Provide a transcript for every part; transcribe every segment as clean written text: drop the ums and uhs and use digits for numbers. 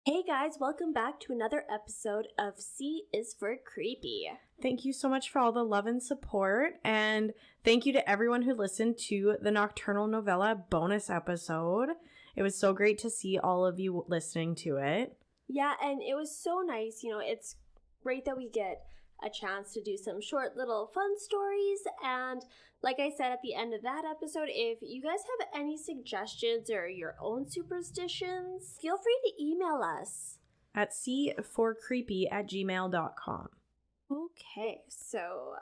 Hey guys, welcome back to another episode of C is for Creepy. Thank you so much for all the love and support, and thank you to everyone who listened to the Nocturnal Novella bonus episode. It was so great to see all of you listening to it. Yeah, and it was so nice. It's great that we get a chance to do some short little fun stories. And like I said at the end of that episode, if you guys have any suggestions or your own superstitions, feel free to email us at c4creepy@gmail.com. Okay, so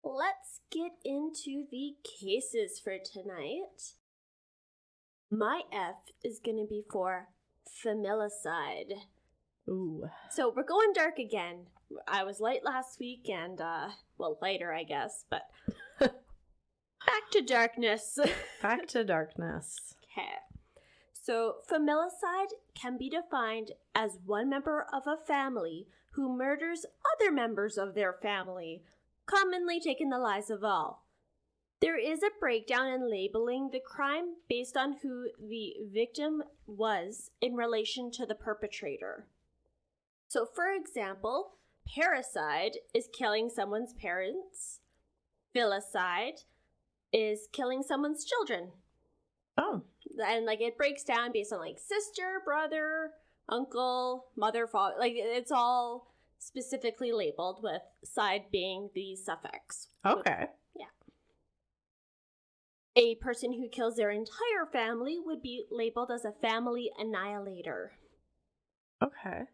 let's get into the cases for tonight. My F is going to be for Familicide. Ooh. So we're going dark again. I was light last week and, lighter, I guess, but back to darkness. Back to darkness. Okay. So familicide can be defined as one member of a family who murders other members of their family, commonly taking the lives of all. There is a breakdown in labeling the crime based on who the victim was in relation to the perpetrator. So, for example, parricide is killing someone's parents. Filicide is killing someone's children. Oh. And, it breaks down based on, sister, brother, uncle, mother, father. It's all specifically labeled with side being the suffix. Okay. Yeah. A person who kills their entire family would be labeled as a family annihilator. Okay.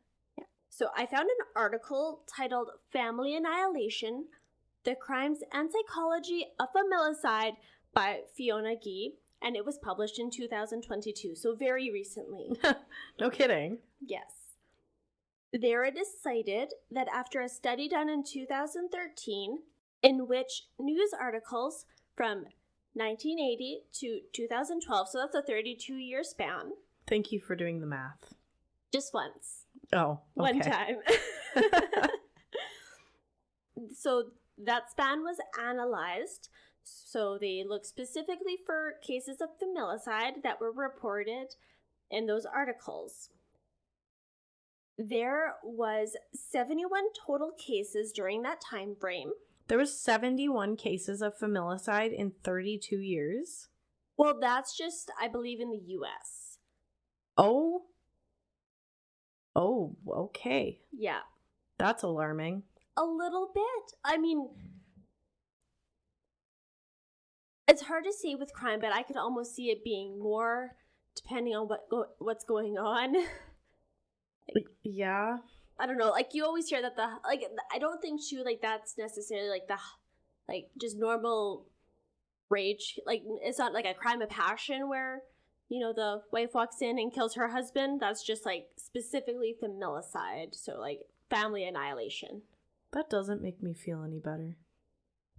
So I found an article titled Family Annihilation, The Crimes and Psychology of Familicide by Fiona Gee, and it was published in 2022, so very recently. No kidding. Yes. There it is cited that after a study done in 2013, in which news articles from 1980 to 2012, so that's a 32-year span. Thank you for doing the math. Just once. Oh, okay. One time. So that span was analyzed. So they looked specifically for cases of familicide that were reported in those articles. There was 71 total cases during that time frame. There was 71 cases of familicide in 32 years? Well, that's just, I believe, in the U.S. Oh, okay. Yeah. That's alarming. A little bit. I mean, it's hard to say with crime, but I could almost see it being more depending on what's going on. Yeah. I don't know. You always hear that I don't think too, that's necessarily just normal rage. It's not like a crime of passion where, the wife walks in and kills her husband. That's just specifically familicide. So family annihilation. That doesn't make me feel any better.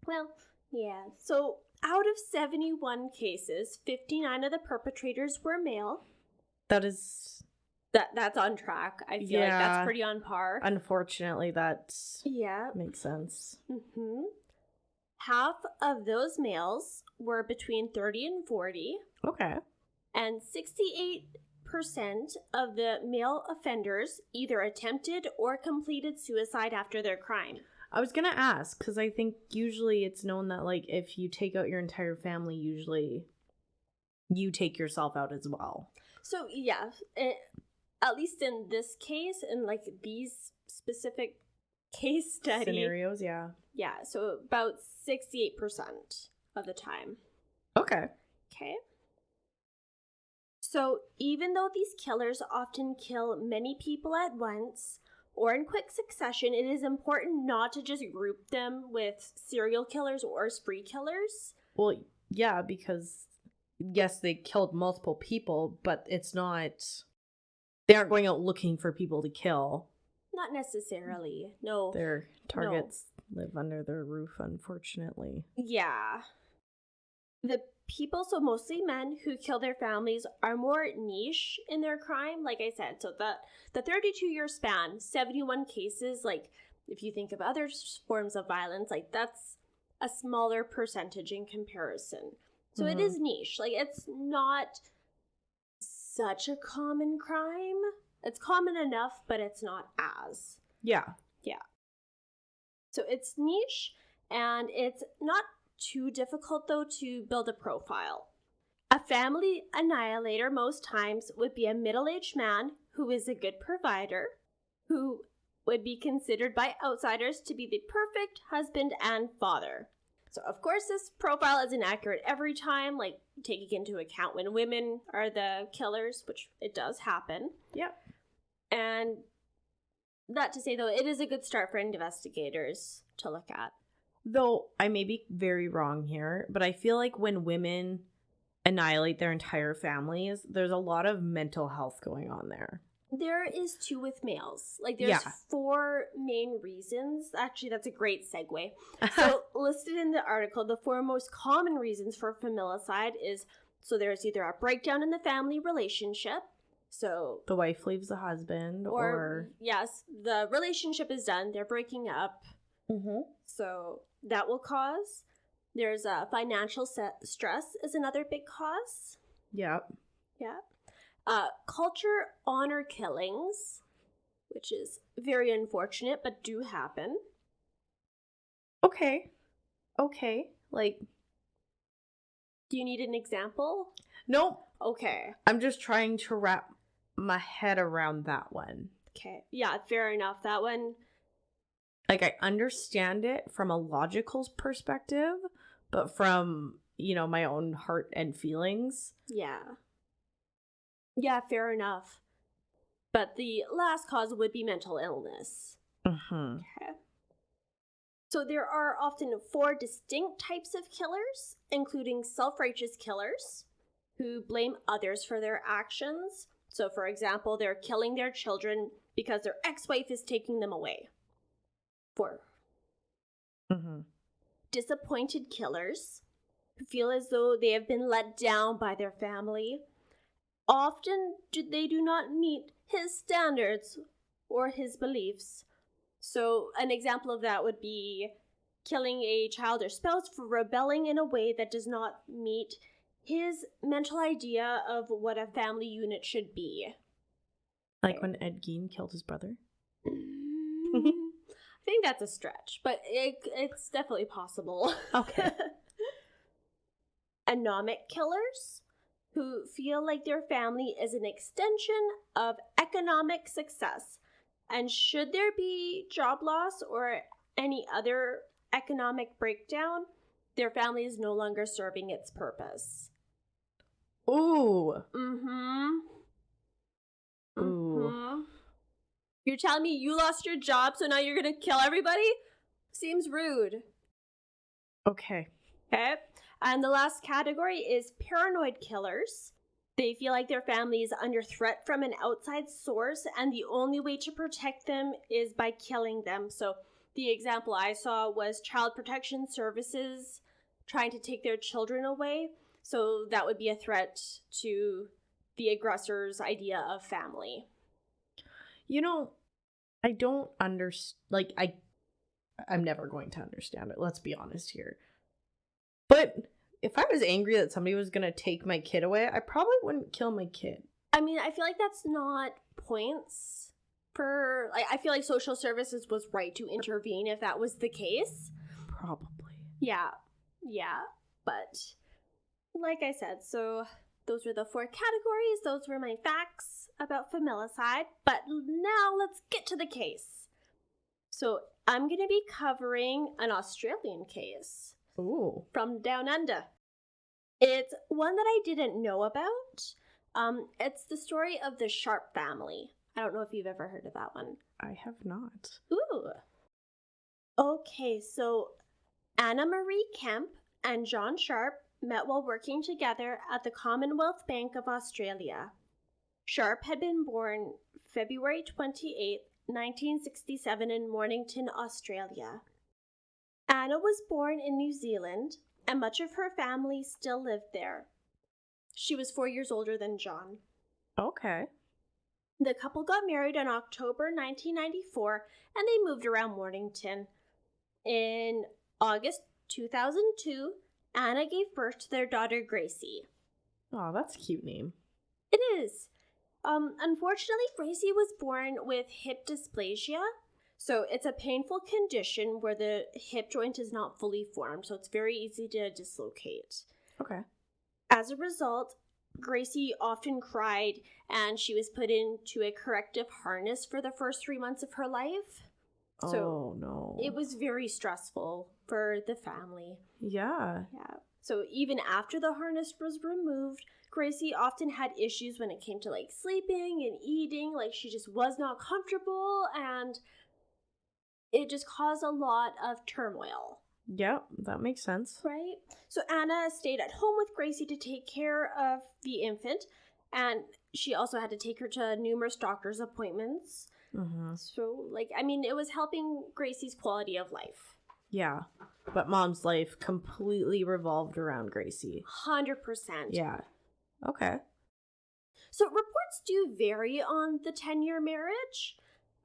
Well, yeah. So out of 71 cases, 59 of the perpetrators were male. That's on track. I feel like that's pretty on par. Unfortunately, that makes sense. Mm-hmm. Half of those males were between 30 and 40. Okay. And 68% of the male offenders either attempted or completed suicide after their crime. I was going to ask, because I think usually it's known that, if you take out your entire family, usually you take yourself out as well. So, yeah, at least in this case, in, these specific case study scenarios, yeah. Yeah, so about 68% of the time. Okay. So even though these killers often kill many people at once or in quick succession, it is important not to just group them with serial killers or spree killers. Well, yeah, because yes, they killed multiple people, but it's not... They aren't going out looking for people to kill. Not necessarily, no. Their targets live under their roof, unfortunately. Yeah. The people, so mostly men, who kill their families are more niche in their crime, like I said. So the 32-year span, 71 cases, if you think of other forms of violence, that's a smaller percentage in comparison. So it is niche. It's not such a common crime, It's common enough, but it's not as. Yeah. So it's niche, and it's not too difficult, though, to build a profile. A family annihilator most times would be a middle-aged man who is a good provider, who would be considered by outsiders to be the perfect husband and father. So, of course, this profile isn't accurate every time, like taking into account when women are the killers, which it does happen. Yep. And that to say, though, it is a good start for investigators to look at. Though I may be very wrong here, but I feel like when women annihilate their entire families, there's a lot of mental health going on there. There is too with males. Like, there's 4 main reasons. Actually, that's a great segue. So, listed in the article, the 4 most common reasons for familicide is, so there's either a breakdown in the family relationship, so the wife leaves the husband, or yes, the relationship is done, they're breaking up. So that will cause. There's financial stress is another big cause. Yep. Culture honor killings, which is very unfortunate, but do happen. Okay. Like, do you need an example? Nope. Okay. I'm just trying to wrap my head around that one. Okay. Yeah, fair enough. That one. Like, I understand it from a logical perspective, but from, my own heart and feelings. Yeah, fair enough. But the last cause would be mental illness. Okay. So there are often 4 distinct types of killers, including self-righteous killers, who blame others for their actions. So, for example, they're killing their children because their ex-wife is taking them away. 4. Disappointed killers, who feel as though they have been let down by their family. Often they do not meet his standards or his beliefs. So an example of that would be killing a child or spouse for rebelling in a way that does not meet his mental idea of what a family unit should be. Like when Ed Gein killed his brother? I think that's a stretch, but it's definitely possible. Okay. Anomic killers, who feel like their family is an extension of economic success. And should there be job loss or any other economic breakdown, their family is no longer serving its purpose. Ooh. Ooh. You're telling me you lost your job, so now you're going to kill everybody? Seems rude. Okay. And the last category is paranoid killers. They feel like their family is under threat from an outside source, and the only way to protect them is by killing them. So the example I saw was Child Protection Services trying to take their children away. So that would be a threat to the aggressor's idea of family. I don't understand. I'm never going to understand it. Let's be honest here. But if I was angry that somebody was going to take my kid away, I probably wouldn't kill my kid. I mean, I feel like that's not points for... I feel like social services was right to intervene if that was the case. Probably. Yeah. But like I said, so those were the 4 categories. Those were my facts about familicide. But now let's get to the case. So I'm going to be covering an Australian case. Ooh. From down under. It's one that I didn't know about. It's the story of the Sharpe family. I don't know if you've ever heard of that one. I have not. Ooh. Okay, so Anna Marie Kemp and John Sharpe met while working together at the Commonwealth Bank of Australia. Sharpe had been born February 28, 1967 in Mornington, Australia. Anna was born in New Zealand, and much of her family still lived there. She was 4 years older than John. Okay. The couple got married in October 1994, and they moved around Mornington. In August 2002, Anna gave birth to their daughter Gracie. Oh, that's a cute name. It is. Unfortunately, Gracie was born with hip dysplasia. So it's a painful condition where the hip joint is not fully formed, so it's very easy to dislocate. Okay. As a result, Gracie often cried, and she was put into a corrective harness for the first 3 months of her life. So no. it was very stressful for the family. Yeah. Yeah. So even after the harness was removed, Gracie often had issues when it came to like sleeping and eating. Like she just was not comfortable, and it just caused a lot of turmoil. Yeah, that makes sense. Right? So Anna stayed at home with Gracie to take care of the infant, and she also had to take her to numerous doctor's appointments. Mm-hmm. So, it was helping Gracie's quality of life. Yeah, but Mom's life completely revolved around Gracie. 100%. Yeah. Okay. So reports do vary on the 10-year marriage.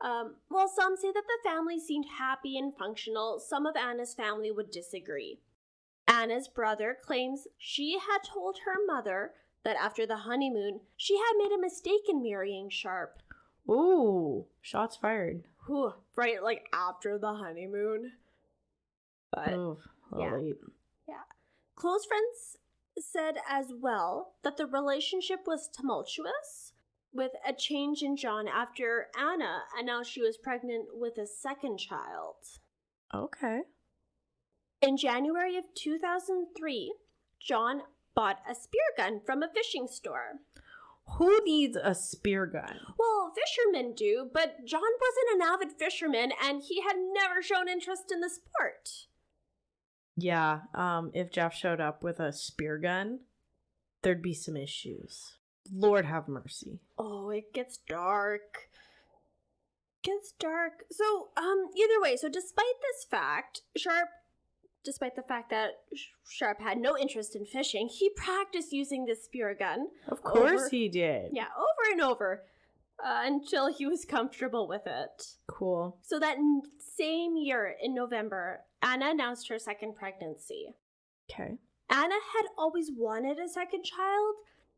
While some say that the family seemed happy and functional, some of Anna's family would disagree. Anna's brother claims she had told her mother that after the honeymoon, she had made a mistake in marrying Sharpe. Ooh, shots fired. Whew, right, after the honeymoon. But, Ooh, a little late. Yeah. Close friends said as well that the relationship was tumultuous, with a change in John after Anna announced she was pregnant with a second child. Okay. In January of 2003, John bought a spear gun from a fishing store. Who needs a spear gun? Well, fishermen do, but John wasn't an avid fisherman, and he had never shown interest in the sport. Yeah, if Jeff showed up with a spear gun, there'd be some issues. Lord have mercy. Oh, it gets dark. So, either way, so despite this fact, despite the fact that Sharpe had no interest in fishing, he practiced using this spear gun. Of course he did. Yeah, over and over, until he was comfortable with it. Cool. So that same year in November, Anna announced her second pregnancy. Okay. Anna had always wanted a second child,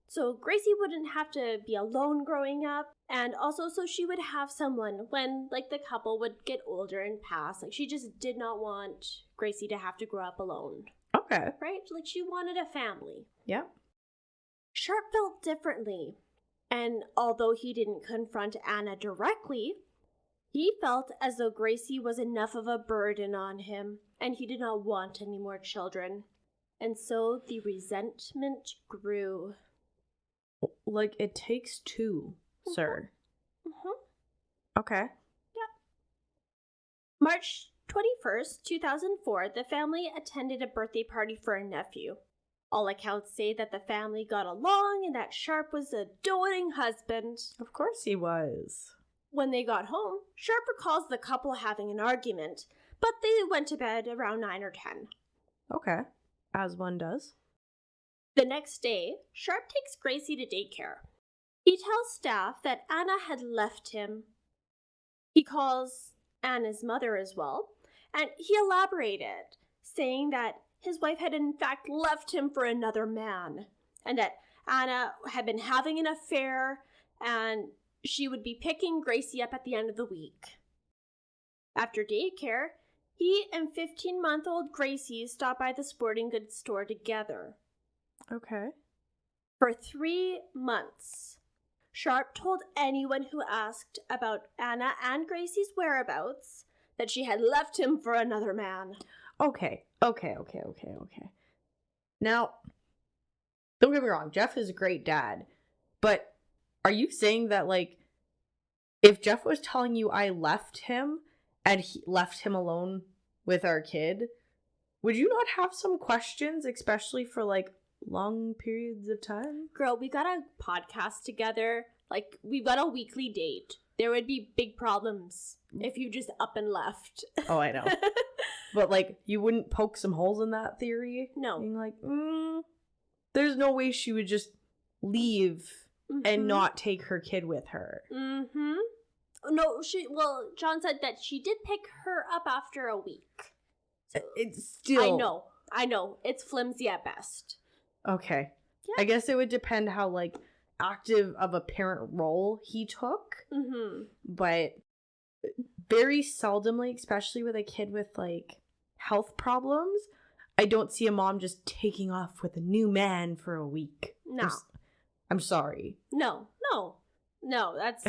so Gracie wouldn't have to be alone growing up, and also so she would have someone when, the couple would get older and pass. She just did not want Gracie to have to grow up alone. Okay. Right? She wanted a family. Yeah. Sharpe felt differently, and although he didn't confront Anna directly, he felt as though Gracie was enough of a burden on him, and he did not want any more children. And so the resentment grew. It takes two, sir. Mm-hmm. Okay. Yeah. March 21st, 2004, the family attended a birthday party for a nephew. All accounts say that the family got along and that Sharpe was a doting husband. Of course he was. When they got home, Sharpe recalls the couple having an argument, but they went to bed around 9 or 10. Okay. As one does. The next day, Sharpe takes Gracie to daycare. He tells staff that Anna had left him. He calls Anna's mother as well, and he elaborated, saying that his wife had in fact left him for another man, and that Anna had been having an affair, and she would be picking Gracie up at the end of the week. After daycare, he and 15-month-old Gracie stopped by the sporting goods store together. Okay. For 3 months, Sharpe told anyone who asked about Anna and Gracie's whereabouts that she had left him for another man. Okay. Now, don't get me wrong, Jeff is a great dad, but are you saying that, if Jeff was telling you I left him and he left him alone with our kid, would you not have some questions, especially for, long periods of time? Girl, we got a podcast together. We've got a weekly date. There would be big problems if you just up and left. Oh, I know. But, you wouldn't poke some holes in that theory? No. Being there's no way she would just leave and not take her kid with her. Mm-hmm. No, John said that she did pick her up after a week. So, it's still... I know. It's flimsy at best. Okay. Yeah. I guess it would depend how, active of a parent role he took. Mm-hmm. But very seldomly, especially with a kid with, like, health problems, I don't see a mom just taking off with a new man for a week. No. I'm sorry. No, that's...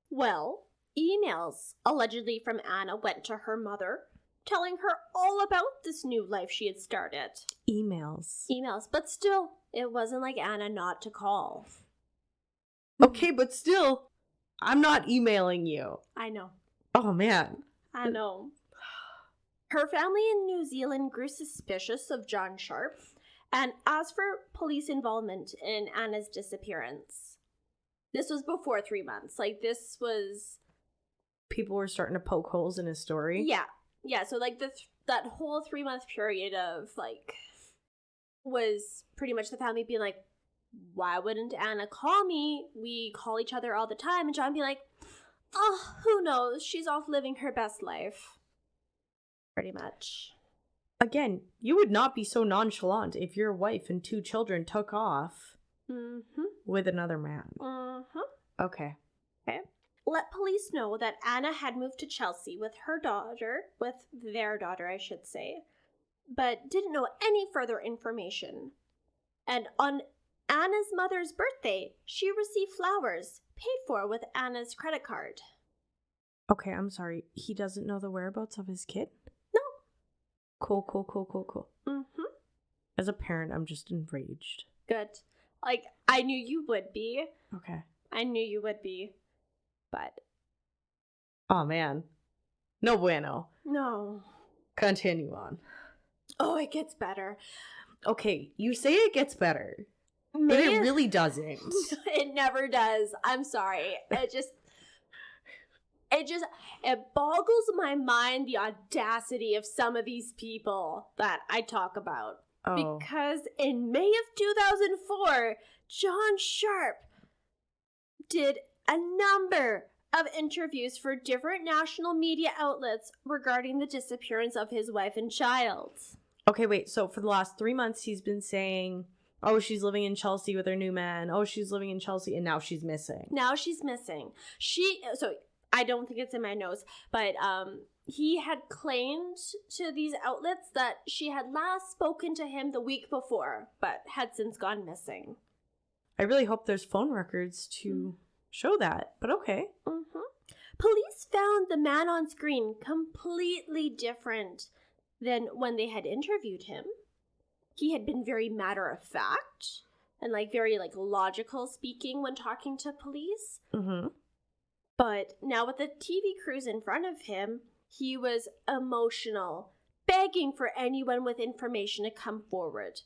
Well, emails allegedly from Anna went to her mother, telling her all about this new life she had started. Emails, but still, it wasn't like Anna not to call. Okay, but still, I'm not emailing you. I know. Oh, man. I know. Her family in New Zealand grew suspicious of John Sharpe and asked for police involvement in Anna's disappearance. This was before 3 months. Like, this was... People were starting to poke holes in his story? Yeah, so, like, that whole 3-month period of, like, was pretty much the family being like, why wouldn't Anna call me? We call each other all the time. And John be like, oh, who knows? She's off living her best life. Pretty much. Again, you would not be so nonchalant if your wife and 2 children took off with another man. Okay. Let police know that Anna had moved to Chelsea with their daughter, I should say, but didn't know any further information. And on Anna's mother's birthday, she received flowers paid for with Anna's credit card. Okay, I'm sorry. He doesn't know the whereabouts of his kid? No. Cool. As a parent, I'm just enraged. Good. Like, I knew you would be. Okay. I knew you would be. But... Oh, man. No bueno. No. Continue on. Oh, it gets better. Okay, you say it gets better. But it really doesn't. It never does. I'm sorry. It boggles my mind, the audacity of some of these people that I talk about. Oh. Because in May of 2004, John Sharpe did a number of interviews for different national media outlets regarding the disappearance of his wife and child. Okay, wait. So for the last 3 months, he's been saying, oh, she's living in Chelsea with her new man. Oh, she's living in Chelsea, and now she's missing. So I don't think it's in my notes, but he had claimed to these outlets that she had last spoken to him the week before, but had since gone missing. I really hope there's phone records to show that, but okay. Police found the man on screen completely different than when they had interviewed him. He had been very matter-of-fact and, like, very, like, logical speaking when talking to police. But now with the TV crews in front of him, he was emotional, begging for anyone with information to come forward.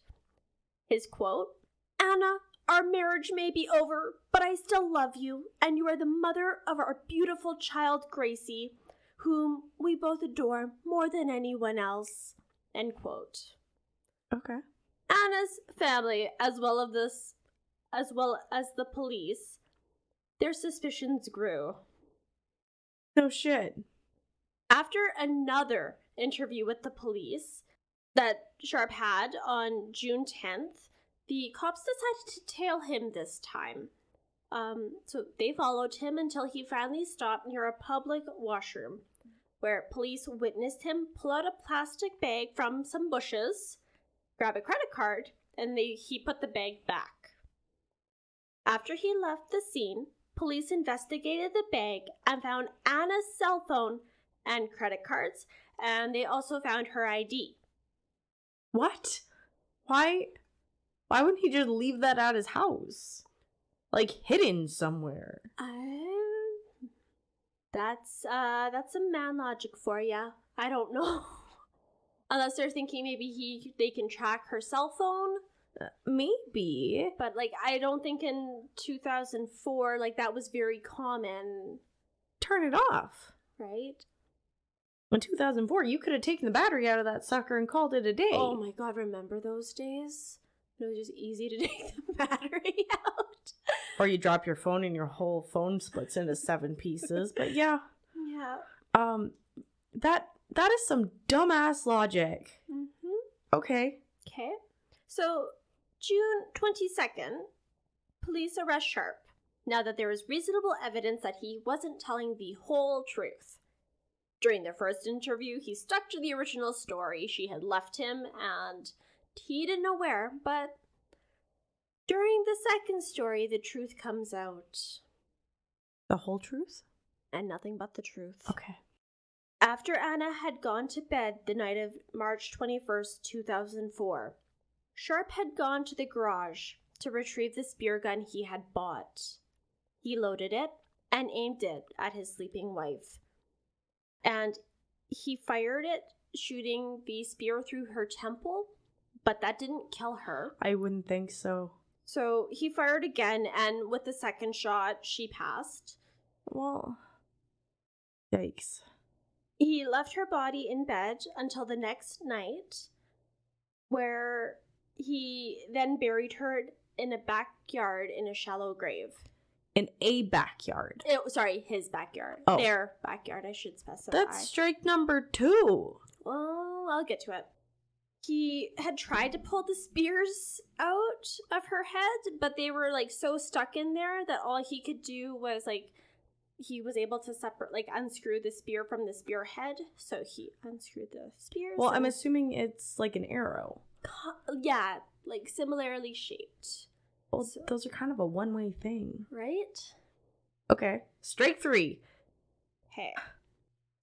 His quote, "Anna, our marriage may be over, but I still love you, and you are the mother of our beautiful child, Gracie, whom we both adore more than anyone else." End quote. Okay. Anna's family, as well as the police, their suspicions grew. No shit. After another interview with the police that Sharpe had on June 10th, the cops decided to tail him this time. So they followed him until he finally stopped near a public washroom, where police witnessed him pull out a plastic bag from some bushes, grab a credit card, and he put the bag back. After he left the scene, police investigated the bag and found Anna's cell phone and credit cards, and they also found her ID. What? Why wouldn't he just leave that at his house? Like, hidden somewhere? That's some man logic for ya. I don't know. Unless they're thinking maybe they can track her cell phone. Maybe. But, like, I don't think in 2004, like, that was very common. Turn it off. Right? In 2004, you could have taken the battery out of that sucker and called it a day. Oh my god, remember those days? It was just easy to take the battery out. Or you drop your phone and your whole phone splits into 7 pieces. But yeah. Yeah. That is some dumbass logic. Mm-hmm. Okay. So, June 22nd, police arrest Sharpe, now that there is reasonable evidence that he wasn't telling the whole truth. During their first interview, he stuck to the original story she had left him, and he didn't know where, but during the second story, the truth comes out. The whole truth? And nothing but the truth. Okay. After Anna had gone to bed the night of March 21st, 2004, Sharpe had gone to the garage to retrieve the spear gun he had bought. He loaded it and aimed it at his sleeping wife. And he fired it, shooting the spear through her temple, but that didn't kill her. I wouldn't think so. So he fired again, and with the second shot, she passed. Well, yikes. He left her body in bed until the next night, where he then buried her in a backyard in a shallow grave. In a backyard? His backyard. Oh. Their backyard, I should specify. That's strike number 2. Well, I'll get to it. He had tried to pull the spears out of her head, but they were, so stuck in there that all he could do was, he was able to unscrew the spear from the spearhead, so he unscrewed the spears. Well, I'm assuming it's like an arrow. Yeah, similarly shaped. Well, those are kind of a one-way thing. Right? Okay. Strike 3. Okay.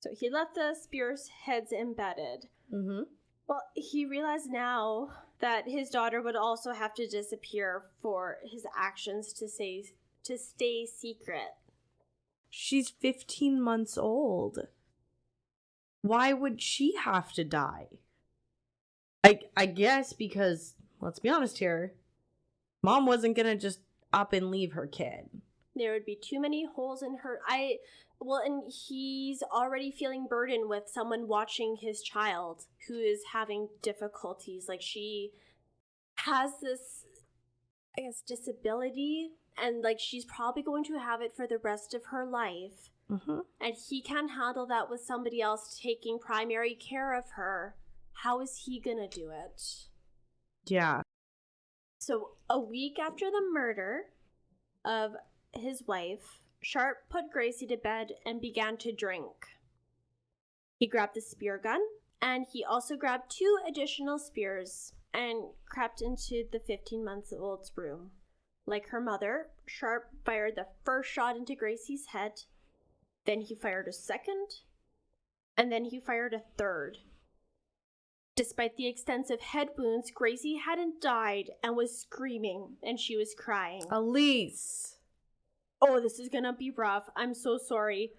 So he left the spear's heads embedded. Mm-hmm. Well, he realized now that his daughter would also have to disappear for his actions to stay secret. She's 15 months old. Why would she have to die? I guess because, let's be honest here, Mom wasn't gonna just up and leave her kid. There would be too many holes in her. And he's already feeling burdened with someone watching his child who is having difficulties. She has this, I guess, disability, and she's probably going to have it for the rest of her life. Mm-hmm. And he can't handle that with somebody else taking primary care of her. How is he gonna do it? Yeah. So a week after the murder of his wife, Sharpe put Gracie to bed and began to drink. He grabbed the spear gun, and he also grabbed 2 additional spears and crept into the 15-month-old's room. Like her mother, Sharpe fired the first shot into Gracie's head, then he fired a second, and then he fired a third. Despite the extensive head wounds, Gracie hadn't died and was screaming, and she was crying. Elyse! Oh, this is gonna be rough. I'm so sorry.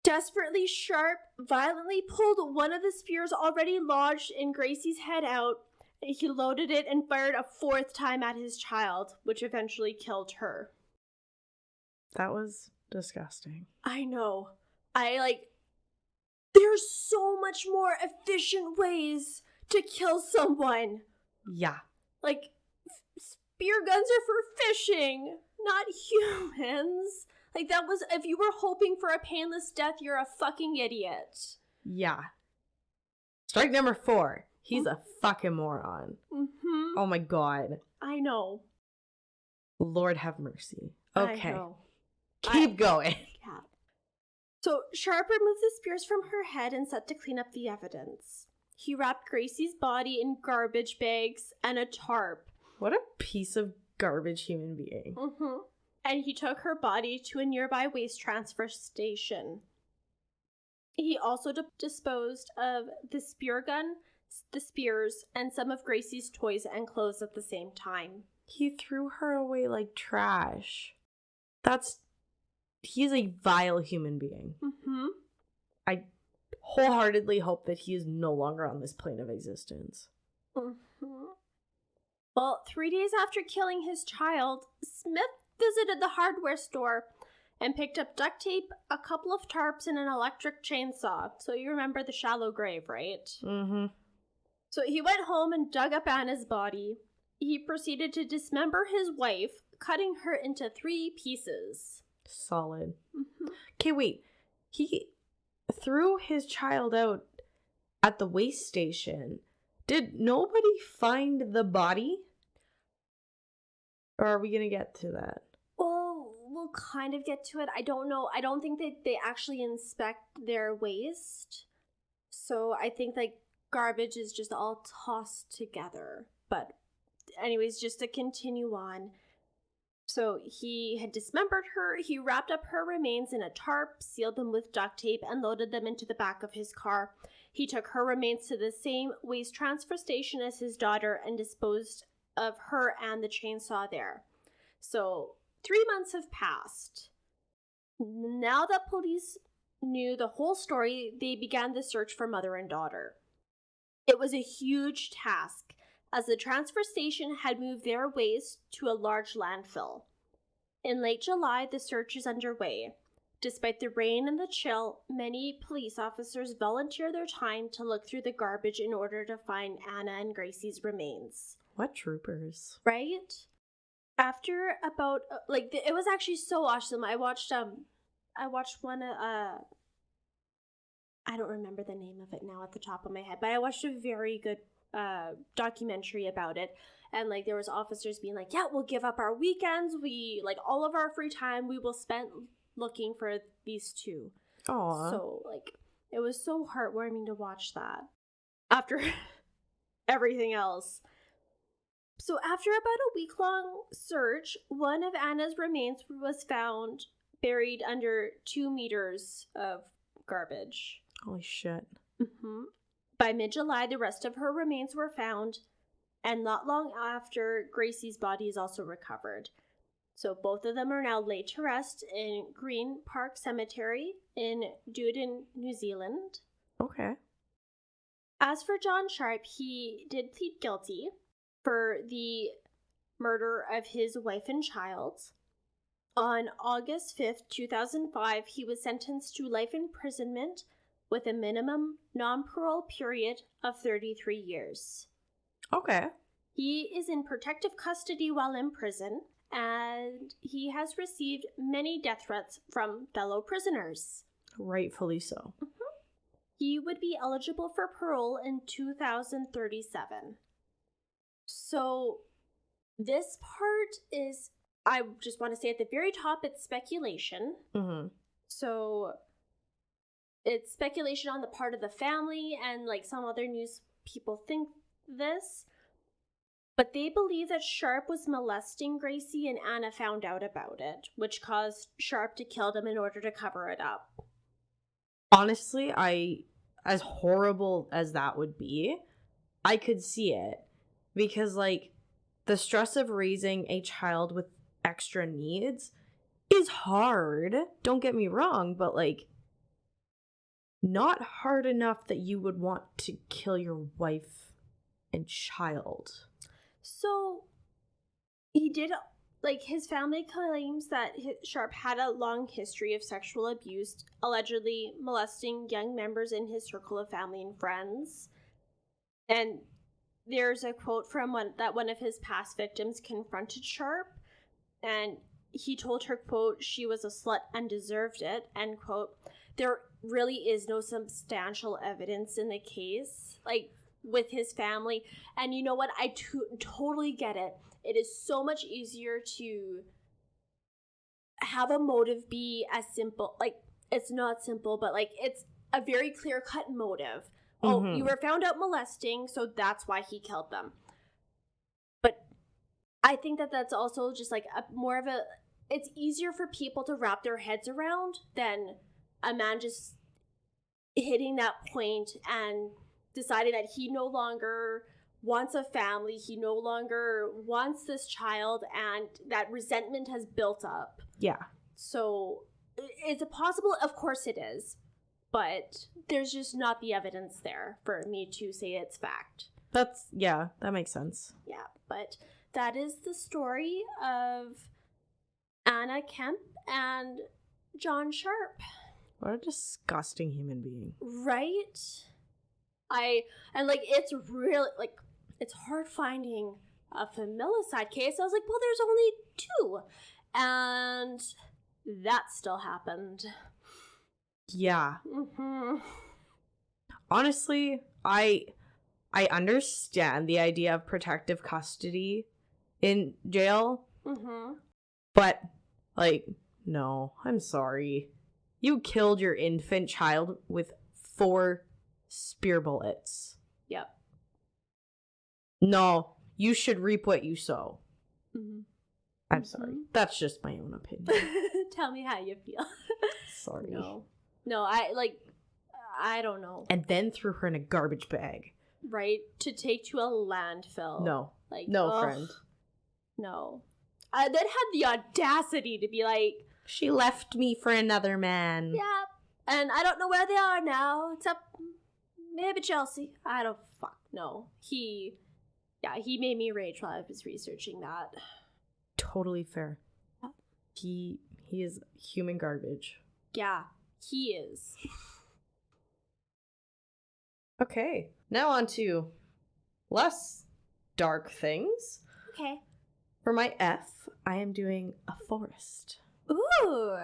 Desperately, Sharpe violently pulled one of the spears already lodged in Gracie's head out. He loaded it and fired a 4th time at his child, which eventually killed her. That was disgusting. I know. There's so much more efficient ways to kill someone. Yeah. Spear guns are for fishing, not humans. That was, if you were hoping for a painless death, you're a fucking idiot. Yeah. Strike number 4. He's a fucking moron. Mm-hmm. Oh my god. I know. Lord have mercy. Okay. I know. Keep going. Yeah. So Sharpe removed the spears from her head and set to clean up the evidence. He wrapped Gracie's body in garbage bags and a tarp. What a piece of garbage human being. Mm-hmm. And he took her body to a nearby waste transfer station. He also disposed of the spear gun, the spears, and some of Gracie's toys and clothes at the same time. He threw her away like trash. He's a vile human being. Mm-hmm. I wholeheartedly hope that he is no longer on this plane of existence. Mm-hmm. Well, 3 days after killing his child, Smith visited the hardware store and picked up duct tape, a couple of tarps, and an electric chainsaw. So you remember the shallow grave, right? Mm-hmm. So he went home and dug up Anna's body. He proceeded to dismember his wife, cutting her into 3 pieces. Solid. Mm-hmm. Okay, wait. He threw his child out at the waste station. Did nobody find the body? Or are we gonna get to that? Well, we'll kind of get to it. I don't know. I don't think that they actually inspect their waste. So I think like garbage is just all tossed together. But anyways, just to continue on. So he had dismembered her. He wrapped up her remains in a tarp, sealed them with duct tape, and loaded them into the back of his car. He took her remains to the same waste transfer station as his daughter and disposed of her and the chainsaw there. So 3 months have passed. Now that police knew the whole story, they began the search for mother and daughter. It was a huge task, as the transfer station had moved their waste to a large landfill. In late July, the search is underway. Despite the rain and the chill, many police officers volunteer their time to look through the garbage in order to find Anna and Gracie's remains. What troopers? Right? After about, it was actually so awesome. I watched one, I don't remember the name of it now at the top of my head, but I watched a very good documentary about it, and there was officers being like, yeah, we'll give up our weekends, we all of our free time we will spend looking for these two. Aww. So it was so heartwarming to watch that after everything else. So after about a week-long search, one of Anna's remains was found buried under 2 meters of garbage. Holy shit. Mm-hmm. By mid-July, the rest of her remains were found, and not long after, Gracie's body is also recovered. So both of them are now laid to rest in Green Park Cemetery in Dunedin, New Zealand. Okay. As for John Sharpe, he did plead guilty for the murder of his wife and child. On August 5th, 2005, he was sentenced to life imprisonment with a minimum non-parole period of 33 years. Okay. He is in protective custody while in prison, and he has received many death threats from fellow prisoners. Rightfully so. Mm-hmm. He would be eligible for parole in 2037. So this part is, I just want to say at the very top, it's speculation. Mm-hmm. So it's speculation on the part of the family, and some other news people think this. But they believe that Sharpe was molesting Gracie, and Anna found out about it, which caused Sharpe to kill them in order to cover it up. Honestly, as horrible as that would be, I could see it. Because, the stress of raising a child with extra needs is hard. Don't get me wrong, but, not hard enough that you would want to kill your wife and child. So, he did, his family claims that Sharpe had a long history of sexual abuse, allegedly molesting young members in his circle of family and friends. And there's a quote from one of his past victims confronted Sharpe, and he told her, quote, "She was a slut and deserved it," end quote. There really is no substantial evidence in the case, with his family. And you know what? I totally get it. It is so much easier to have a motive be as simple. It's not simple, but it's a very clear-cut motive. Oh, you were found out molesting, so that's why he killed them. But I think that that's also just it's easier for people to wrap their heads around than a man just hitting that point and deciding that he no longer wants a family, he no longer wants this child, and that resentment has built up. Yeah. So, is it possible? Of course it is. But there's just not the evidence there for me to say it's fact. That makes sense. Yeah, but that is the story of Anna Kemp and John Sharpe. What a disgusting human being. Right? It's really, it's hard finding a familicide case. I was like, well, there's only 2. And that still happened. Yeah. Mm-hmm. Honestly, I understand the idea of protective custody in jail, Mm-hmm. But, like, no, I'm sorry. You killed your infant child with 4 spear bullets. Yep. No, you should reap what you sow. Mm-hmm. I'm sorry. That's just my own opinion. Tell me how you feel. Sorry. No, I don't know. And then threw her in a garbage bag. Right? To take to a landfill. No. Like, no, friend. No. Then had the audacity to be like, she left me for another man. yeah. And I don't know where they are now. Except maybe Chelsea. I don't fuck no. He made me rage while I was researching that. Totally fair. Yeah. He is human garbage. Yeah, he is. Okay, now on to less dark things. Okay. For my F, I am doing a forest. Ooh.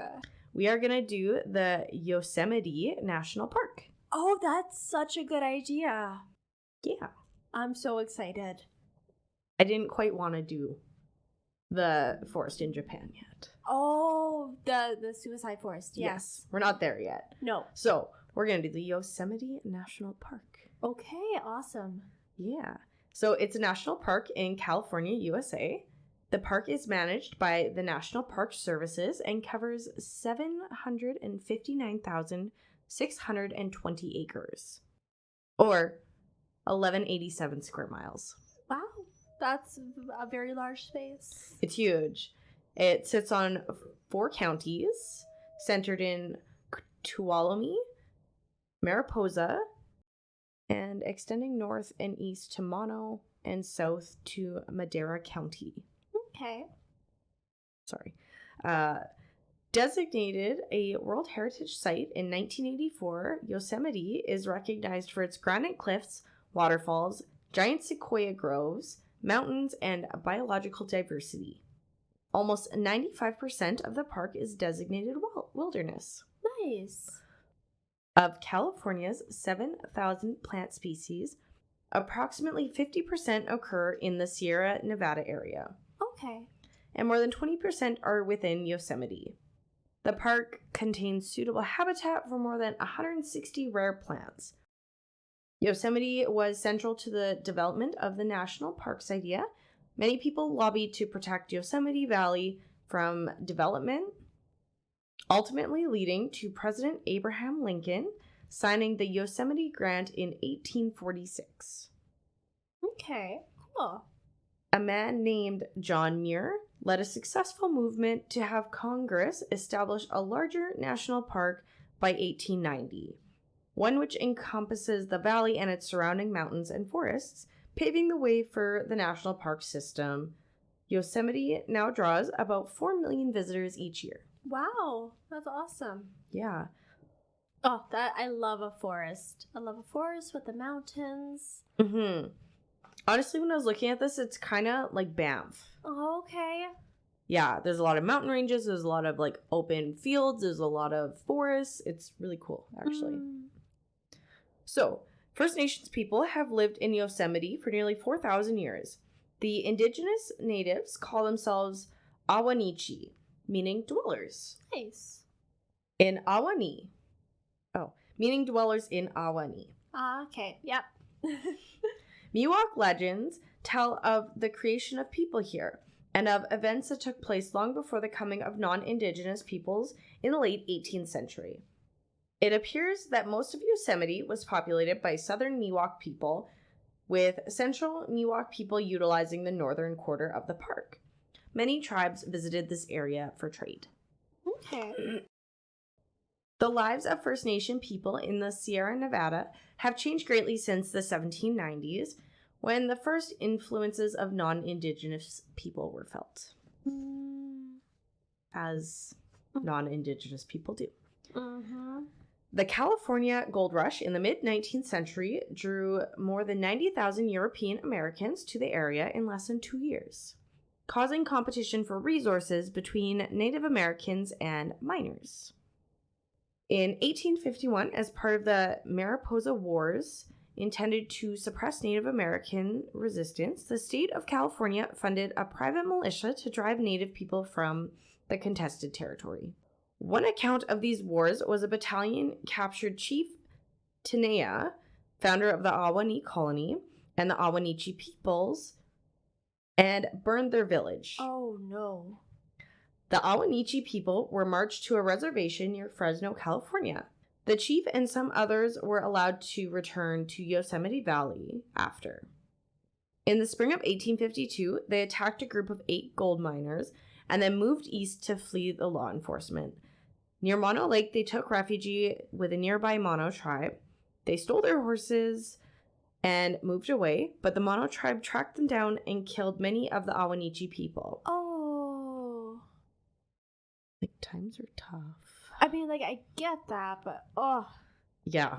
We are going to do the Yosemite National Park. Oh, that's such a good idea. Yeah. I'm so excited. I didn't quite want to do the forest in Japan yet. Oh, the suicide forest. Yes. We're not there yet. No. So, we're going to do the Yosemite National Park. Okay, awesome. Yeah. So, it's a national park in California, USA. The park is managed by the National Park Services and covers 759,620 acres, or 1187 square miles. Wow, that's a very large space. It's huge. It sits on 4 counties, centered in Tuolumne, Mariposa, and extending north and east to Mono and south to Madera County. Okay. Sorry. Designated a World Heritage Site in 1984, Yosemite is recognized for its granite cliffs, waterfalls, giant sequoia groves, mountains, and biological diversity. Almost 95% of the park is designated wilderness. Nice. Of California's 7,000 plant species, approximately 50% occur in the Sierra Nevada area. Okay. And more than 20% are within Yosemite. The park contains suitable habitat for more than 160 rare plants. Yosemite was central to the development of the national parks idea. Many people lobbied to protect Yosemite Valley from development, ultimately leading to President Abraham Lincoln signing the Yosemite Grant in 1846. Okay, cool. A man named John Muir led a successful movement to have Congress establish a larger national park by 1890, one which encompasses the valley and its surrounding mountains and forests, paving the way for the national park system. Yosemite now draws about 4 million visitors each year. Wow, that's awesome. Yeah. Oh, I love a forest. I love a forest with the mountains. Mm-hmm. Honestly, when I was looking at this, it's kind of like Banff. Oh, okay. Yeah, there's a lot of mountain ranges, there's a lot of like open fields, there's a lot of forests. It's really cool, actually. So, First Nations people have lived in Yosemite for nearly 4,000 years. The indigenous natives call themselves Awanichi, meaning dwellers. Nice. In Awani. Oh, meaning dwellers in Awani. Okay, yep. Miwok legends tell of the creation of people here and of events that took place long before the coming of non-indigenous peoples in the late 18th century. It appears that most of Yosemite was populated by southern Miwok people, with central Miwok people utilizing the northern quarter of the park. Many tribes visited this area for trade. Okay. The lives of First Nation people in the Sierra Nevada have changed greatly since the 1790s, when the first influences of non-indigenous people were felt. As non-indigenous people do. Mm-hmm. The California Gold Rush in the mid-19th century drew more than 90,000 European Americans to the area in less than 2 years, causing competition for resources between Native Americans and miners. In 1851, as part of the Mariposa Wars, intended to suppress Native American resistance, the state of California funded a private militia to drive Native people from the contested territory. One account of these wars was a battalion captured Chief Tenea, founder of the Awanee colony, and the Awanichi peoples, and burned their village. Oh, no. The Awanichi people were marched to a reservation near Fresno, California. The chief and some others were allowed to return to Yosemite Valley after. In the spring of 1852, they attacked a group of 8 gold miners and then moved east to flee the law enforcement. Near Mono Lake, they took refuge with a nearby Mono tribe. They stole their horses and moved away, but the Mono tribe tracked them down and killed many of the Awanichi people. Oh. Like, times are tough. I mean, like, I get that, but, oh. Yeah.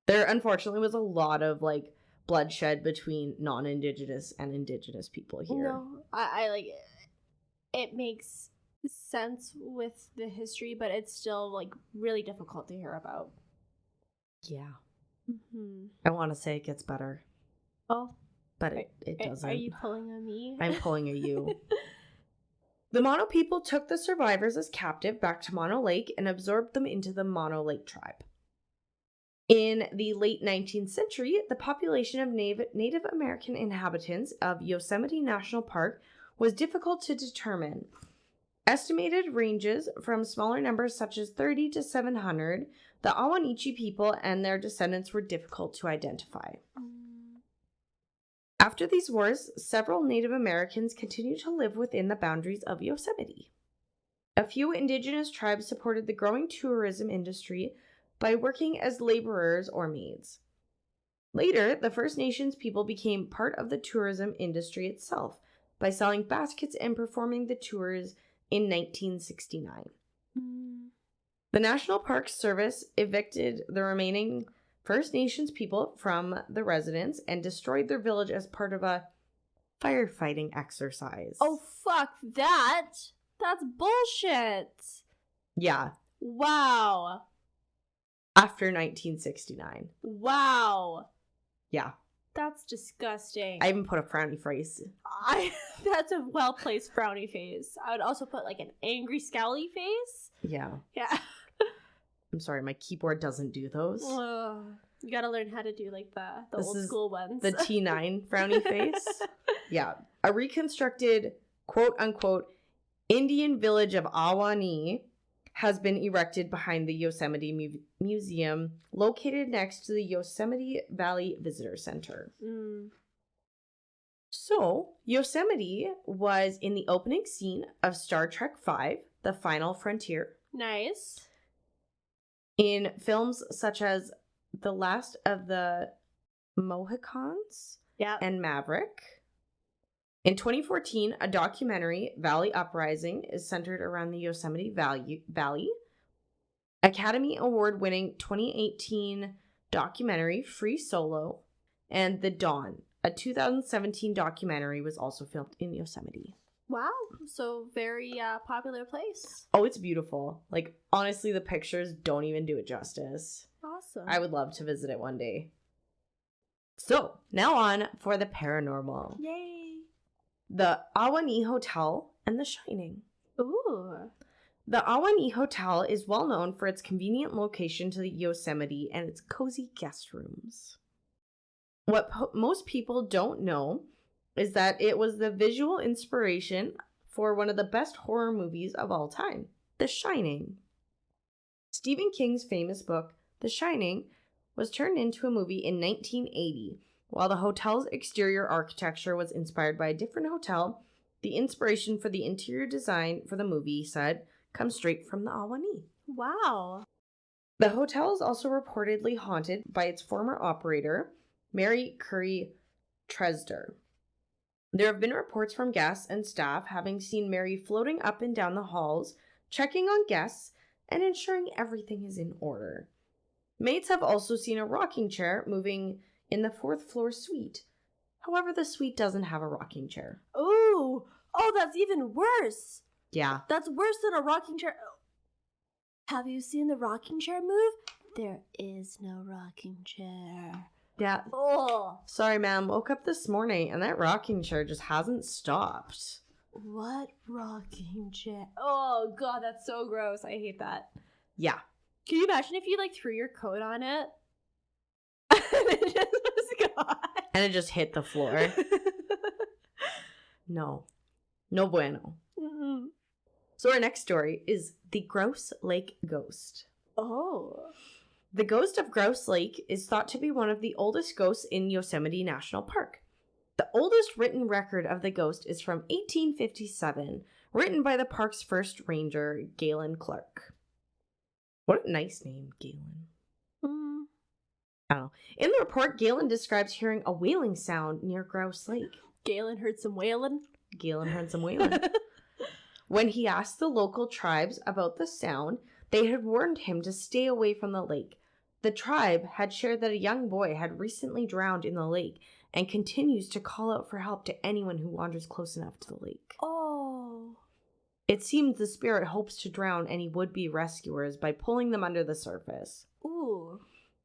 There, unfortunately, was a lot of, like, bloodshed between non-Indigenous and Indigenous people here. No, I like, it makes sense with the history, but it's still, like, really difficult to hear about. Yeah. Mm-hmm. I want to say it gets better. Oh. But it doesn't. Are you pulling on me? I'm pulling at you. The Mono people took the survivors as captive back to Mono Lake and absorbed them into the Mono Lake tribe. In the late 19th century, the population of Native American inhabitants of Yosemite National Park was difficult to determine. Estimated ranges from smaller numbers such as 30 to 700, the Awanichi people and their descendants were difficult to identify. After these wars, several Native Americans continued to live within the boundaries of Yosemite. A few indigenous tribes supported the growing tourism industry by working as laborers or maids. Later, the First Nations people became part of the tourism industry itself by selling baskets and performing the tours in 1969. The National Park Service evicted the remaining First Nations people from the residence and destroyed their village as part of a firefighting exercise. Oh, fuck that! That's bullshit! Yeah. Wow. After 1969. Wow. Yeah. That's disgusting. I even put a frowny face. That's a well-placed frowny face. I would also put like an angry scowly face. Yeah. Yeah. I'm sorry, my keyboard doesn't do those. You gotta learn how to do like the This old is school ones. The T9 frowny face. Yeah. A reconstructed, quote-unquote, Indian village of Awanee has been erected behind the Yosemite Museum, located next to the Yosemite Valley Visitor Center. So, Yosemite was in the opening scene of Star Trek V, The Final Frontier. Nice. In films such as The Last of the Mohicans and Maverick. In 2014, a documentary, Valley Uprising, is centered around the Yosemite Valley. Academy Award-winning 2018 documentary, Free Solo, and The Dawn, a 2017 documentary, was also filmed in Yosemite. Wow. So very popular place. Oh, it's beautiful. Like, honestly, the pictures don't even do it justice. Awesome. I would love to visit it one day. So, now on for the paranormal. Yay. The Awanee Hotel and The Shining. Ooh. The Awanee Hotel is well known for its convenient location to the Yosemite and its cozy guest rooms. What most people don't know is that it was the visual inspiration for one of the best horror movies of all time, The Shining. Stephen King's famous book, The Shining, was turned into a movie in 1980. While the hotel's exterior architecture was inspired by a different hotel, the inspiration for the interior design for the movie said comes straight from the Awanee. Wow. The hotel is also reportedly haunted by its former operator, Mary Curry Tresder. There have been reports from guests and staff having seen Mary floating up and down the halls, checking on guests, and ensuring everything is in order. Maids have also seen a rocking chair moving in the 4th floor suite. However, the suite doesn't have a rocking chair. Ooh. Oh, that's even worse. Yeah. That's worse than a rocking chair. Have you seen the rocking chair move? There is no rocking chair. Yeah. Oh. Sorry, ma'am. Woke up this morning and that rocking chair just hasn't stopped. What rocking chair? Oh, God, that's so gross. I hate that. Yeah. Can you imagine if you, like, threw your coat on it? And it just was gone. And it just hit the floor. No. No bueno. Mm-mm. So our next story is the Grouse Lake Ghost. Oh. The ghost of Grouse Lake is thought to be one of the oldest ghosts in Yosemite National Park. The oldest written record of the ghost is from 1857, written by the park's first ranger, Galen Clark. What a nice name, Galen. I don't know. In the report, Galen describes hearing a wailing sound near Grouse Lake. Galen heard some wailing. Galen heard some wailing. When he asked the local tribes about the sound, they had warned him to stay away from the lake. The tribe had shared that a young boy had recently drowned in the lake and continues to call out for help to anyone who wanders close enough to the lake. Oh. It seems the spirit hopes to drown any would-be rescuers by pulling them under the surface. Ooh.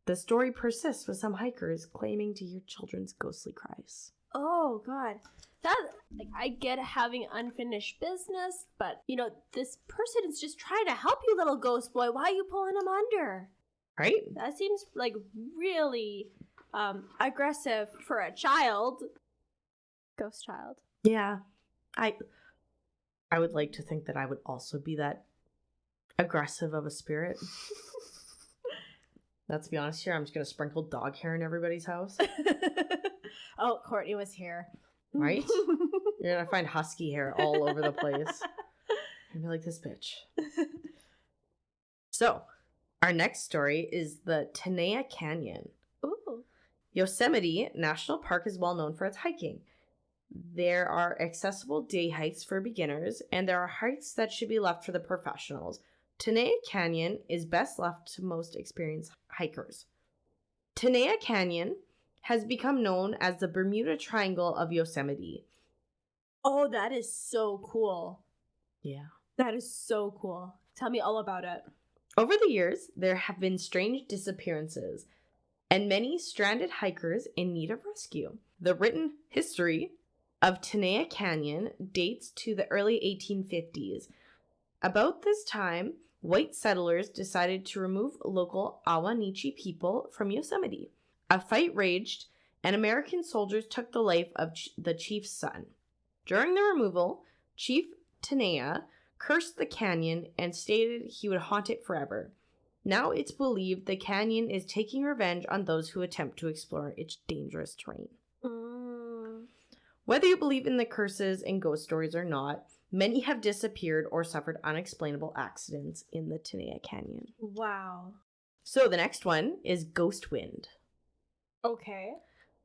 The story persists with some hikers claiming to hear children's ghostly cries. Oh, God. That, like, I get having unfinished business, but, you know, this person is just trying to help you, little ghost boy. Why are you pulling him under? Right? That seems, like, really aggressive for a child. Ghost child. Yeah. I would like to think that I would also be that aggressive of a spirit. Let's be honest here, I'm just going to sprinkle dog hair in everybody's house. Oh, Kourtney was here. Right? You're going to find husky hair all over the place. And be like, this bitch. So, our next story is the Tenea Canyon. Ooh. Yosemite National Park is well known for its hiking. There are accessible day hikes for beginners, and there are hikes that should be left for the professionals. Tenea Canyon is best left to most experienced hikers. Tenea Canyon has become known as the Bermuda Triangle of Yosemite. Oh, that is so cool. Yeah. That is so cool. Tell me all about it. Over the years, there have been strange disappearances and many stranded hikers in need of rescue. The written history of Tenea Canyon dates to the early 1850s. About this time, white settlers decided to remove local Awa-Nichi people from Yosemite. A fight raged, and American soldiers took the life of the chief's son. During the removal, Chief Tenea cursed the canyon and stated he would haunt it forever. Now it's believed the canyon is taking revenge on those who attempt to explore its dangerous terrain. Whether you believe in the curses and ghost stories or not, many have disappeared or suffered unexplainable accidents in the Tenea Canyon. Wow. So the next one is Ghost Wind. Okay.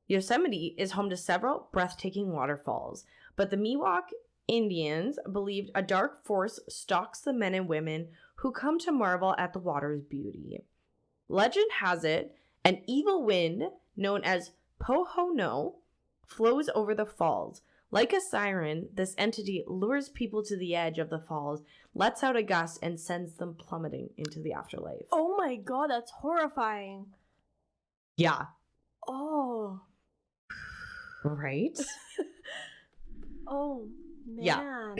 Yosemite is home to several breathtaking waterfalls, but the Miwok Indians believed a dark force stalks the men and women who come to marvel at the water's beauty. Legend has it an evil wind known as Pohono flows over the falls. Like a siren, this entity lures people to the edge of the falls, lets out a gust, and sends them plummeting into the afterlife. Oh my God, that's horrifying. Yeah. Oh. Right? Oh, man. Yeah.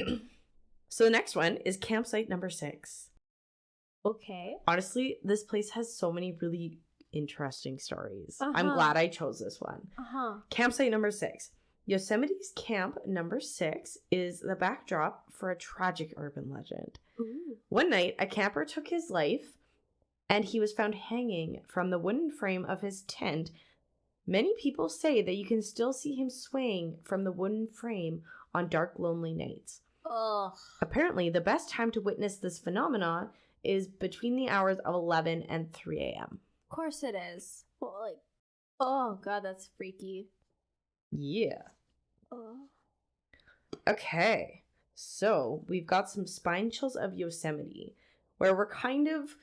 So the next one is campsite number 6. Okay. Honestly, this place has so many really interesting stories. Uh-huh. I'm glad I chose this one. Uh-huh. Campsite number 6. Yosemite's camp number 6 is the backdrop for a tragic urban legend. Ooh. One night, a camper took his life, and he was found hanging from the wooden frame of his tent. Many people say that you can still see him swaying from the wooden frame on dark, lonely nights. Ugh. Apparently, the best time to witness this phenomenon is between the hours of 11 and 3 a.m. Of course it is. Well, like, oh God, that's freaky. Yeah. Oh. Okay, so we've got some spine chills of Yosemite, where we're kind of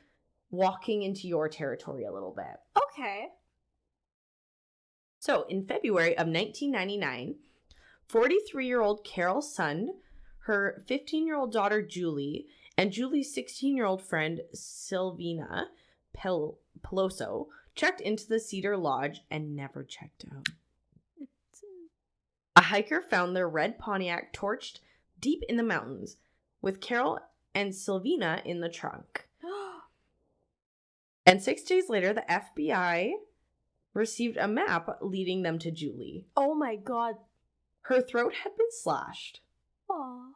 walking into your territory a little bit. Okay. So, in February of 1999, 43-year-old Carol Sund, her 15-year-old daughter Julie, and Julie's 16-year-old friend Sylvina Peloso checked into the Cedar Lodge, and never checked out. A hiker found their red Pontiac torched deep in the mountains, with Carol and Sylvina in the trunk. And 6 days later, the FBI received a map leading them to Julie. Oh my god. Her throat had been slashed. Aww.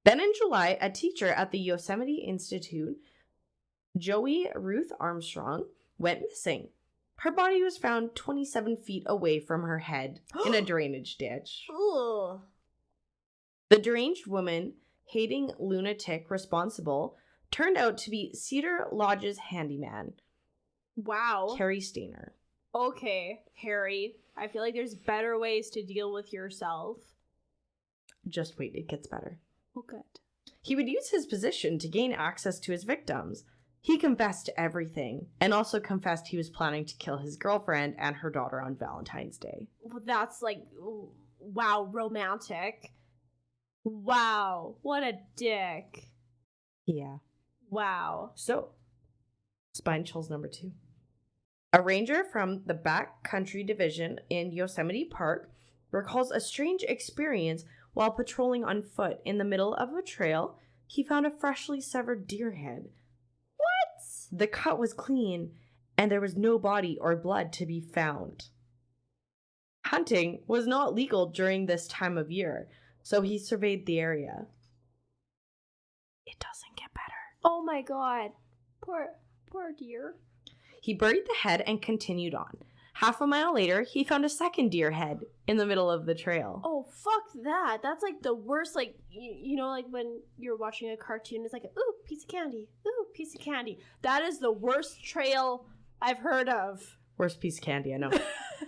Then in July, a teacher at the Yosemite Institute, Joey Ruth Armstrong, went missing. Her body was found 27 feet away from her head in a drainage ditch. Ugh. The deranged woman, hating lunatic responsible, turned out to be Cedar Lodge's handyman, Wow. Harry Stainer. Okay, Harry. I feel like there's better ways to deal with yourself. Just wait, it gets better. Oh, good. He would use his position to gain access to his victims. He confessed to everything, and also confessed he was planning to kill his girlfriend and her daughter on Valentine's Day. Well, that's like, wow, romantic. Wow, what a dick. Yeah. Wow. So, spine chills number 2. A ranger from the Backcountry Division in Yosemite Park recalls a strange experience while patrolling on foot in the middle of a trail. He found a freshly severed deer head. What? The cut was clean, and there was no body or blood to be found. Hunting was not legal during this time of year, so he surveyed the area. It doesn't get better. Oh my god. Poor deer. He buried the head and continued on. Half a mile later, he found a second deer head in the middle of the trail. Oh, fuck that. That's like the worst, like, you know, like when you're watching a cartoon, it's like, ooh, piece of candy. Ooh, piece of candy. That is the worst trail I've heard of. Worst piece of candy, I know.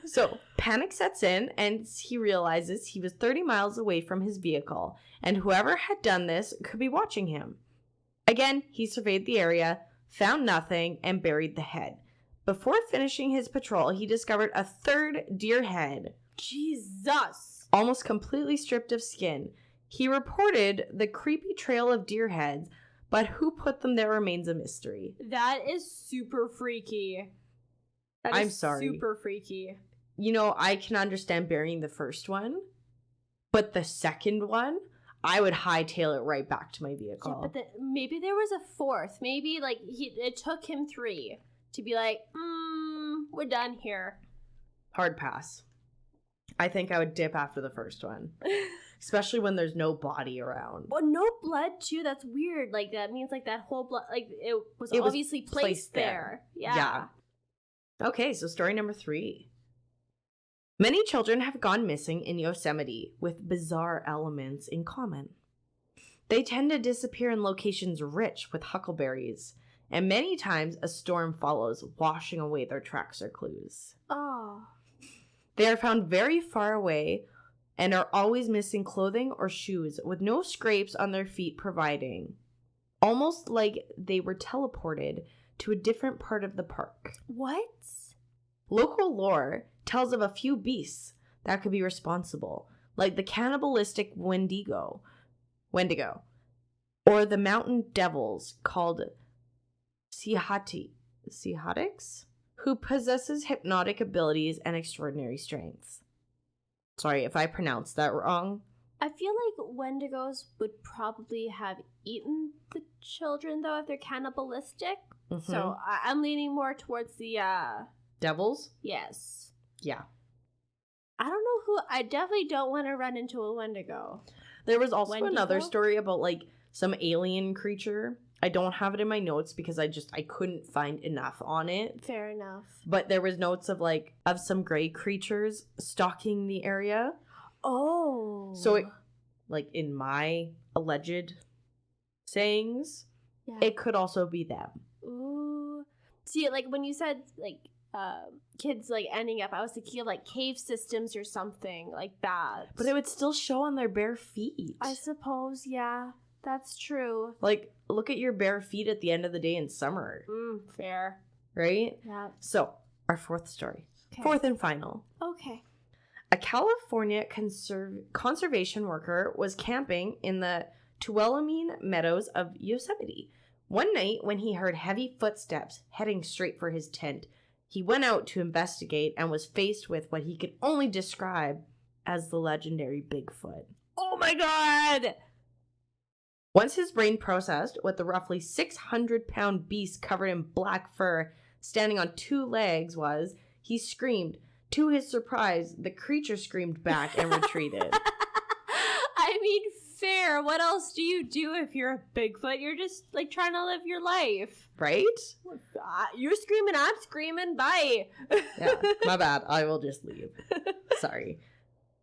So, panic sets in, and he realizes he was 30 miles away from his vehicle, and whoever had done this could be watching him. Again, he surveyed the area, found nothing, and buried the head. Before finishing his patrol, he discovered a third deer head. Jesus! Almost completely stripped of skin. He reported the creepy trail of deer heads, but who put them there remains a mystery. That is super freaky. I'm sorry. Super freaky. You know, I can understand burying the first one, but the second one, I would hightail it right back to my vehicle. Yeah, but maybe there was a fourth. Maybe, like, it took him 3 to be like, we're done here. Hard pass. I think I would dip after the first one. Especially when there's no body around. Well, no blood, too. That's weird. Like, that means, like, that whole blood, like, it was obviously placed there. Yeah. Okay, so story number 3. Many children have gone missing in Yosemite with bizarre elements in common. They tend to disappear in locations rich with huckleberries, and many times a storm follows, washing away their tracks or clues. Oh. They are found very far away and are always missing clothing or shoes, with no scrapes on their feet providing. Almost like they were teleported to a different part of the park. What? Local lore tells of a few beasts that could be responsible, like the cannibalistic Wendigo, or the mountain devils called Seahatics, who possesses hypnotic abilities and extraordinary strengths. Sorry if I pronounced that wrong. I feel like Wendigos would probably have eaten the children, though, if they're cannibalistic. Mm-hmm. So I'm leaning more towards the, Devils? yes. Yeah. I don't know who, I definitely don't want to run into a Wendigo. There was also Wendigo? another story about, like, some alien creature. I don't have it in my notes because I couldn't find enough on it. Fair enough. But there was notes of some gray creatures stalking the area. Oh. So, in my alleged sayings, yeah. It could also be them. Ooh. See, like, when you said, like, kids, like, ending up, I was thinking of, like, cave systems or something like that. But it would still show on their bare feet. I suppose, yeah. That's true. Like, look at your bare feet at the end of the day in summer. Fair. Right? Yeah. So, our 4th story. Okay. 4th and final. Okay. A California conservation worker was camping in the Tuolumne Meadows of Yosemite. One night, when he heard heavy footsteps heading straight for his tent, he went out to investigate and was faced with what he could only describe as the legendary Bigfoot. Oh my god! Once his brain processed what the roughly 600-pound beast covered in black fur standing on 2 legs was, he screamed. To his surprise, the creature screamed back and retreated. I mean, fair. What else do you do if you're a Bigfoot? You're just, like, trying to live your life. Right? You're screaming, I'm screaming, bye. Yeah, my bad. I will just leave. Sorry.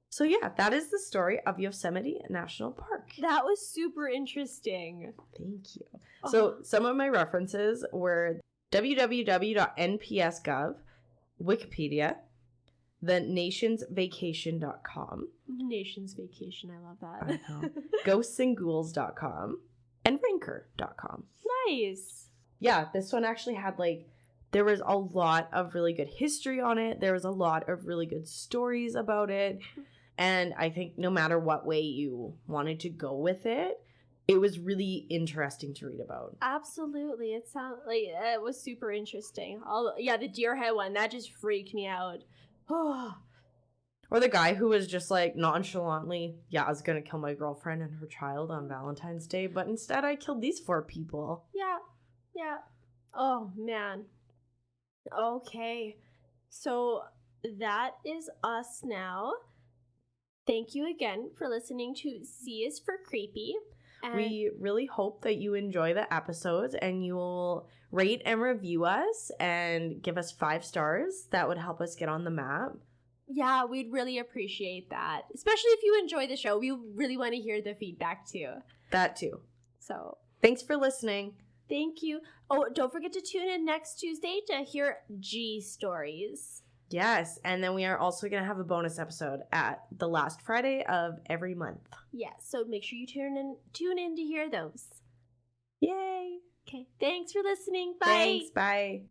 So yeah, that is the story of Yosemite National Park. That was super interesting. Thank you. So some of my references were www.nps.gov, Wikipedia, thenationsvacation.com. Nation's Vacation, I love that. I know. Ghostsandghouls.com and ranker.com. Nice. Yeah, this one actually had there was a lot of really good history on it. There was a lot of really good stories about it. And I think no matter what way you wanted to go with it, it was really interesting to read about. Absolutely. It was super interesting. The deer head one, that just freaked me out. Or the guy who was just nonchalantly, I was going to kill my girlfriend and her child on Valentine's Day, but instead I killed these 4 people. Yeah. Oh, man. Okay. So that is us now. Thank you again for listening to C is for Creepy. And we really hope that you enjoy the episodes and you will rate and review us and give us 5 stars. That would help us get on the map. Yeah, we'd really appreciate that. Especially if you enjoy the show. We really want to hear the feedback too. That too. So, thanks for listening. Thank you. Oh, don't forget to tune in next Tuesday to hear G stories. Yes, and then we are also going to have a bonus episode at the last Friday of every month. Yes, so make sure you tune in to hear those. Yay! Okay, thanks for listening. Bye. Thanks, bye.